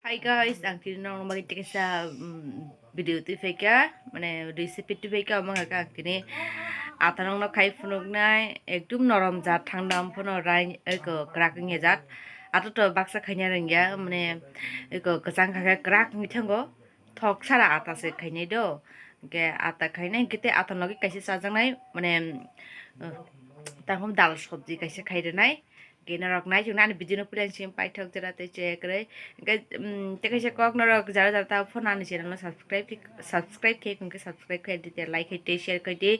Hi guys, ang tinanong magiging sa video tu feka, মানে recipe tu feka amang agak kini atanong na kai funuk nai ekdum norom jat thangdam phono rai eko cracking e jat ato to baksa khanya rengya মানে eko kesang kha crack ni thango thok sara ata se khainai do ke ata khainai kite atan logi kaise sajangnai মানে তারপর ডাল সবজি কাইসে খাইরে নাই gena rok nai chung nan video pulen sim pai thok jara te check re ke te kaise kok na rok jara jara ta phone ani channel no subscribe ke kun ke subscribe kai dite like kai share kai di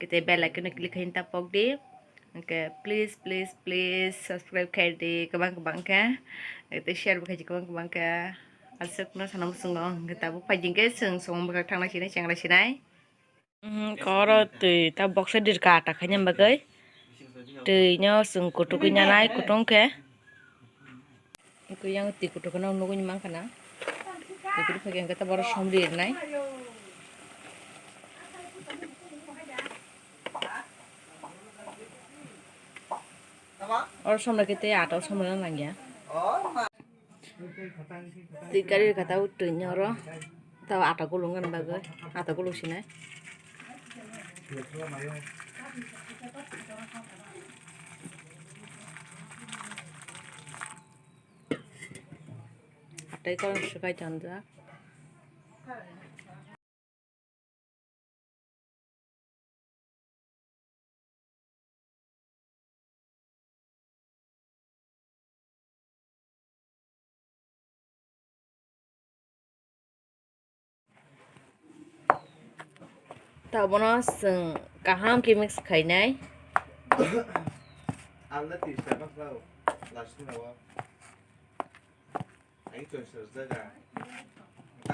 ke te bell icon click hin ta pok di ke please subscribe kai di kabang ka te share kai ji kabang ka asuk no sanam sungong ke ta bu pai jing ke sung ba thang na sinai changra sinai koro te ta box dir ka ta khanyam bagai teunya sung kutukunya nai kutong ke iku yang ti kutukana nuguny mangkana iku phagen kata bor somri nai or somra kete ata somra nangya tikari kata teunya ro ta ata gulungan bagai ata gulusinai atai kon sukai tanda ta bono sung kaham ki mix khainai Alda ti sa bak lao last na wa ai to sa zaga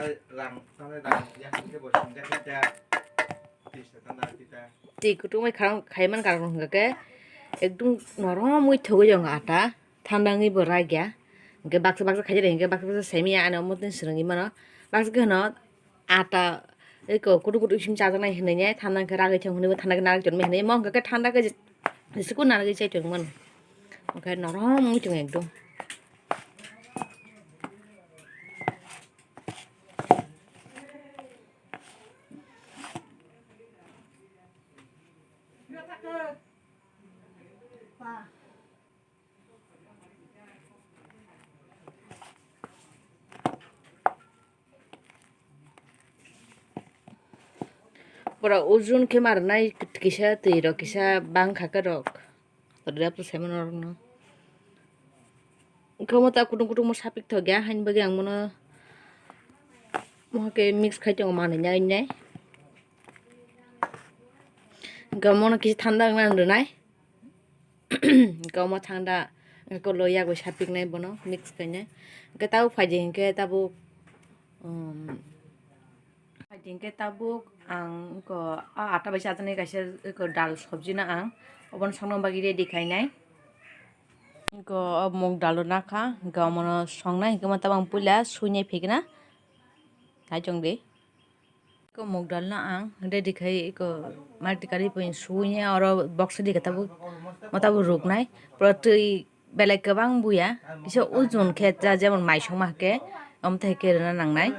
ai rang ya ke bo sin ja ta ti sa ta na ti ta ti kutung mai khaiman karong ke ekdum norom mui thogo jong ata thandangi borai gya ke baksa khaje ke baksa semi ana motin srungi mano baksa ke no ata eko kutu sim chajanai hinai thandang ke ragai thang hune thandang na jon me hinai mong ke thanda ke sikun na ge chai tong man oke norom mui tong ekdum pura ujun ke marnai kisa tiro kisa bang khaka rok tadra pu semen rok no komo ta kutung mo sapik tho gya hain bagi ang mono mo ke mix khai tong mane nyai gamono kisi thanda nang nai gamo thanda ko loya go sapik nai bono mix kaine ke tau phajing ke tabu phajing ke tabu ang ko ata bai sajane kaise ko dal sabji na ang obon songnong bagi ready khainai ko mung dalu na kha gamono songnai gama tabang pula suinai phigna thai chong de ko mung dal na ang ready khai ko marti kari poin suinya oro box di kata bu matabu ruknai protui belai kabang buya kisa ujun khetra jemon maisong ma ke amthai ke na nangnai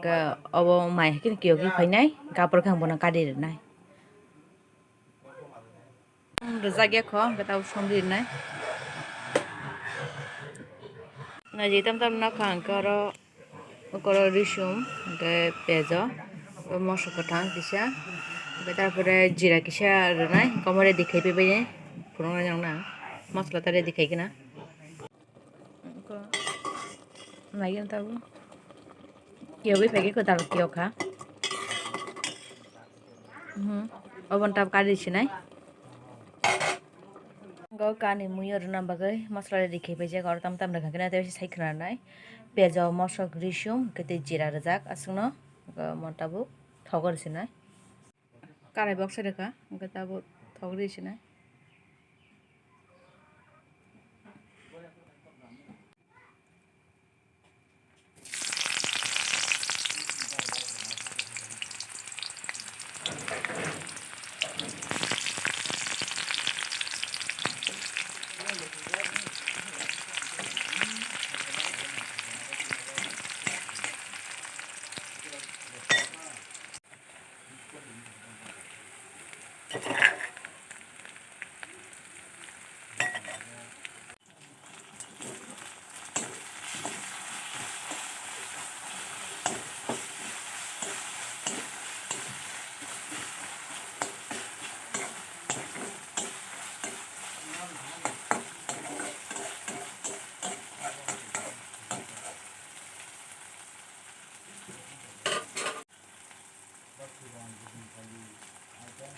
ka obo mai kin kyogi phainai kapor khang bona kadi nai rajagya kho kata somri nai na jitam na khang koro risum ke pejo মশলা কঠা কিসা তারপরে জিরা কিসা নাই কমরে দেখাই পেবে পুরোনো যাও না মশলা তারে দেখাই কিনা নাইন তাবো কেউ ফেকে কোথাও কেউ খা ওভন টাপ কাটি দিছি নাই গাও কানি মুই আর না বাগাই মশলা দেখাই পেয়েছে ঘর তাম রাখা কিনা তাই সাইখনা নাই পেঁয়াজ মশলা রিসুম কেতে জিরা রাজাক আসুন মটাবো থগর সিনাই কারাই বক্সে রেখা ওকে তাবো থগর Sinai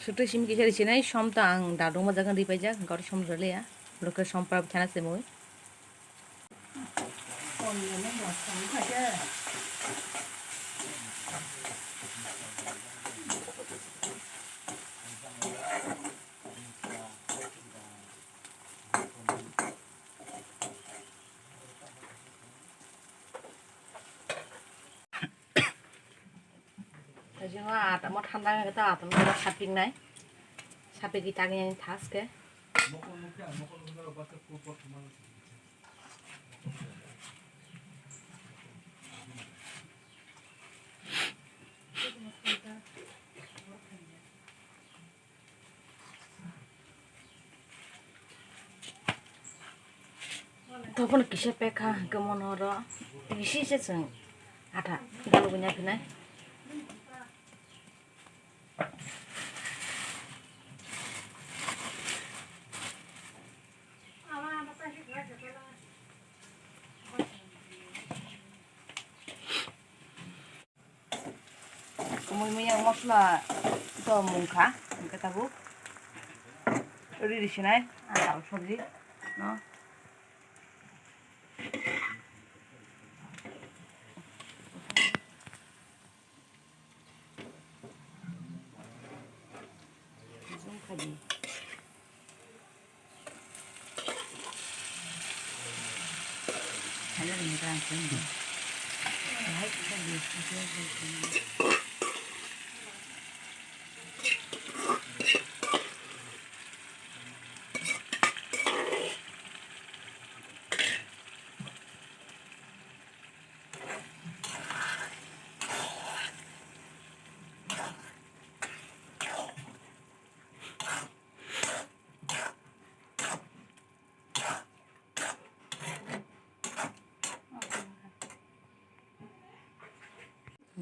Sutu sim kisah di sini som tang dadung ma jagan ripajak gor som rele ya. Loke som parab chana semoi. Jadi mah ada mau tanda kita atau mau shopping nai. Shopping kita yang tas ke. Topon kisah peka kemonoro. Isi seseng ada kalau punya pinai. Kemudian yang masla itu mungka kita bu. Ini di sini ada sabji, no. Kaji. Halo ini kan sini. Baik kaji.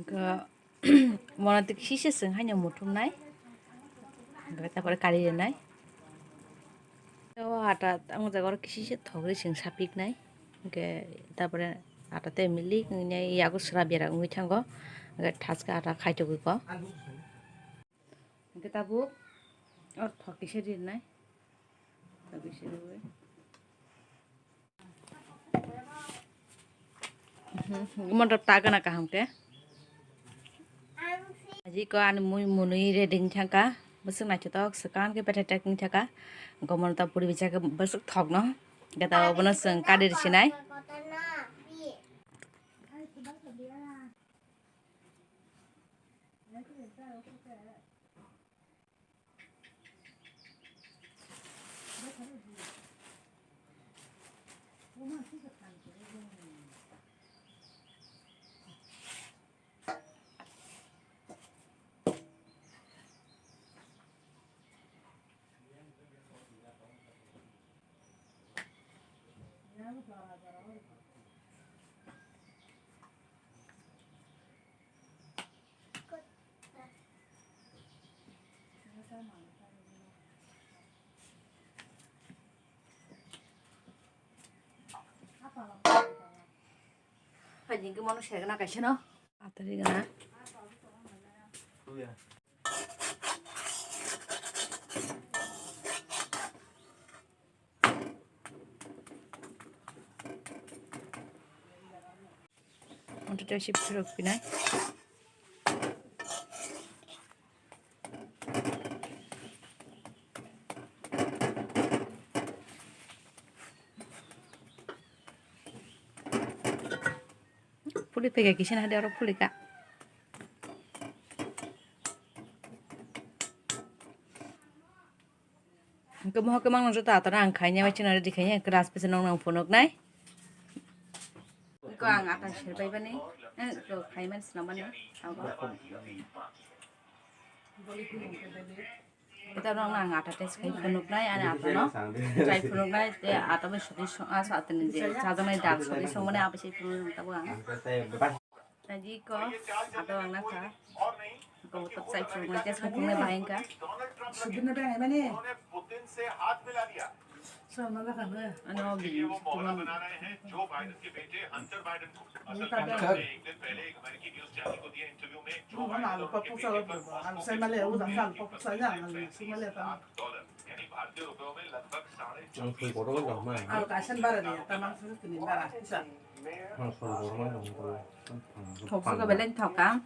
Ke mana tu kisah seng hanya mutum nai. Kita pada kali nai. So ada ang jaga orang kisah thogri seng sapik nai. Ke pada ada teh milik ni aku serah biar aku ngitanggo. Ke tas ke ada kai coba ko. Kita bu, oh thog kisah di nai. Thog kisah dulu. Mana taga nak kaham ke? Jadi ko anu munui reding thangka besok nak cetok sekan ke pada tracking thangka gomon ta puri bicara ke besok thok no kata bono seng kadir sinai Pajing ke mana saya kena kasih no atau di mana? Untuk terus beruk pinai. Puli pegang kisah ada orang puli kak. Kemuh kemang nong juta atau nang kayaknya macam ada di kayaknya keras pesen nong punuk nai. Kau angkat aja siapa ini? Kau kayaknya senang mana? Kita orang angkat aja kayak punuk nai ada apa no? Kayak punuk nai atau macam saat ini saat ini dak suri mana apa sih punuk tahu ang? Jadi kau atau orang nak? Kau tetap saya punuk aja sampai punuk bahaya kan? ano video माहौल बना रहे हैं Joe Biden के बेटे Hunter Biden को असल में Hunter. Trump ने एक दिन पहले एक अमेरिकी न्यूज चैनल को दिए इंटरव्यू में जो बाइडेन और उनके बेटे पर $1,000 यानी भारतीय रुपयों में लगभग 그 뭐라고 하면 thuộc cái bên thọc cá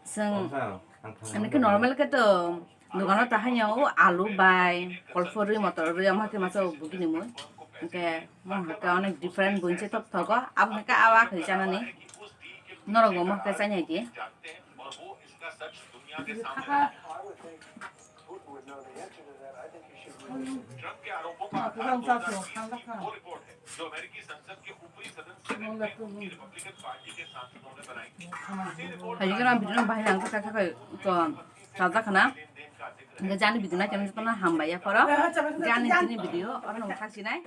sừng 항상 anh cái normal cái từ 누가 나타 하냐고 알루 바이 골프를 모터 르야마테 마서 부기니 뭐 이렇게 뭐 할까 어느 디퍼런트 bunche 톱 터고 아무까 아와 그잖아니 너라고 뭐 할까 사냐지 जानते हैं और वो इसका सच दुनिया के सामने ट्रंप के आरोपों का आधार 2020 की वो रिपोर्ट है जो अमेरिकी संसद के ऊपरी सदन सेनेट में उनकी रिपब्लिकन पार्टी के सांसदों ने बनाई थी इसी रिपोर्ट 아니 그럼 비디오 바이 안 갖다 그 자작하나 그 자니 비디오나 재밌었나 한 바야 걸어 자니 비디오 어느 놈 탁시나이